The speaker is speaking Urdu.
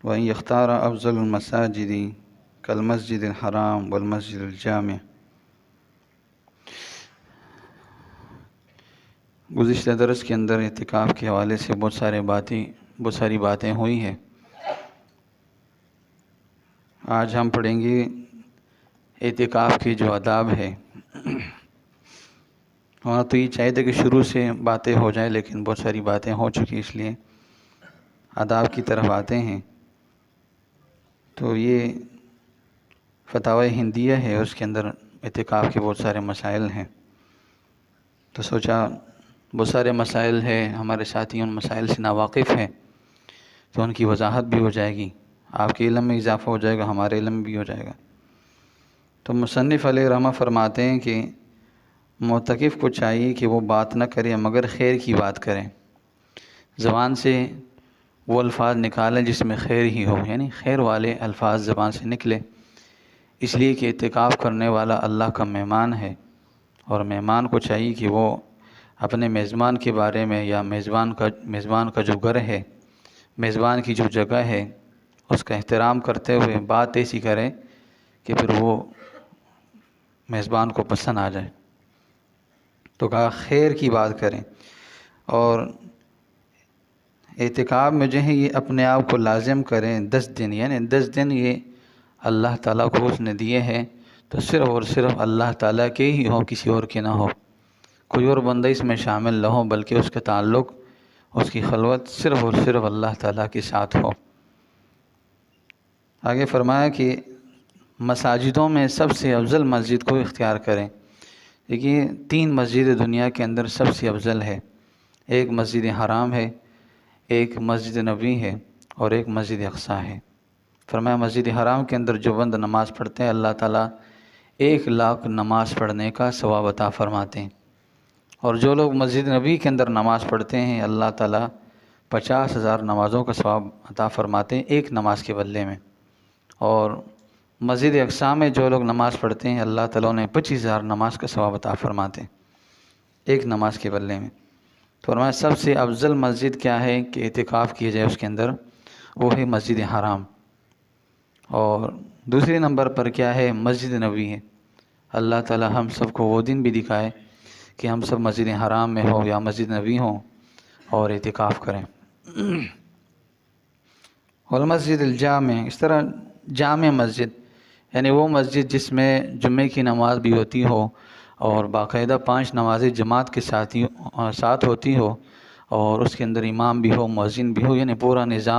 وَإِنْ يَخْتَارَ أَفْضَلُ الْمَسَاجِدِ كَالْمَسْجِدِ الْحَرَامِ وَالْمَسْجِدِ الْجَامِعِ۔ گزشتہ درس کے اندر اعتکاف کے حوالے سے بہت ساری باتیں ہوئی ہیں۔ آج ہم پڑھیں گے اعتکاف کے جو آداب ہے۔ وہاں تو یہ چاہیے تھا کہ شروع سے باتیں ہو جائیں، لیکن بہت ساری باتیں ہو چکی، اس لیے آداب کی طرف آتے ہیں۔ تو یہ فتاوی ہندیہ ہے، اس کے اندر اعتکاف کے بہت سارے مسائل ہیں، تو سوچا بہت سارے مسائل ہیں، ہمارے ساتھی ان مسائل سے ناواقف ہیں، تو ان کی وضاحت بھی ہو جائے گی، آپ کے علم میں اضافہ ہو جائے گا، ہمارے علم میں بھی ہو جائے گا۔ تو مصنف علیہ رحمہ فرماتے ہیں کہ معتکف کو چاہیے کہ وہ بات نہ کرے مگر خیر کی بات کرے، زبان سے وہ الفاظ نکالیں جس میں خیر ہی ہو، یعنی خیر والے الفاظ زبان سے نکلے، اس لیے کہ اعتکاف کرنے والا اللہ کا مہمان ہے، اور مہمان کو چاہیے کہ وہ اپنے میزبان کے بارے میں، یا میزبان کا جو گھر ہے، میزبان کی جو جگہ ہے، اس کا احترام کرتے ہوئے بات ایسی کرے کہ پھر وہ میزبان کو پسند آ جائے۔ تو کہا خیر کی بات کریں، اور اعتکاف میں جو ہے یہ اپنے آپ کو لازم کریں 10 دن، یعنی 10 دن یہ اللہ تعالیٰ کو اس نے دیے ہیں، تو صرف اور صرف اللہ تعالیٰ کے ہی ہو، کسی اور کے نہ ہو، کوئی اور بندہ اس میں شامل نہ ہو، بلکہ اس کا تعلق، اس کی خلوت صرف اور صرف اللہ تعالیٰ کے ساتھ ہو۔ آگے فرمایا کہ مساجدوں میں سب سے افضل مسجد کو اختیار کریں۔ دیکھیے 3 مسجد دنیا کے اندر سب سے افضل ہے، ایک مسجد حرام ہے، ایک مسجد نبوی ہے، اور ایک مسجد اقصیٰ ہے۔ فرمایا مسجد حرام کے اندر جو بند نماز پڑھتے ہیں، اللہ تعالیٰ 1,00,000 نماز پڑھنے کا ثواب عطا فرماتے ہیں، اور جو لوگ مسجد نبوی کے اندر نماز پڑھتے ہیں، اللہ تعالیٰ 50,000 نمازوں کا ثواب عطا فرماتے ہیں ایک نماز کے بدلے میں، اور مسجد اقصیٰ میں جو لوگ نماز پڑھتے ہیں، اللہ تعالیٰ نے 25,000 نماز کا ثواب عطا فرماتے ہیں ایک نماز کے بدلے میں۔ تو فرمایا سب سے افضل مسجد کیا ہے کہ اعتکاف کیا جائے اس کے اندر، وہ ہے مسجد حرام، اور دوسرے نمبر پر کیا ہے، مسجد نبوی ہے۔ اللہ تعالیٰ ہم سب کو وہ دن بھی دکھائے کہ ہم سب مسجد حرام میں ہوں یا مسجد نبوی ہوں اور اعتکاف کریں۔ والمسجد الجامع، اس طرح جامع مسجد، یعنی وہ مسجد جس میں جمعے کی نماز بھی ہوتی ہو، اور باقاعدہ 5 نمازیں جماعت کے ساتھ ہوتی ہو، اور اس کے اندر امام بھی ہو، مؤذن بھی ہو، یعنی پورا نظام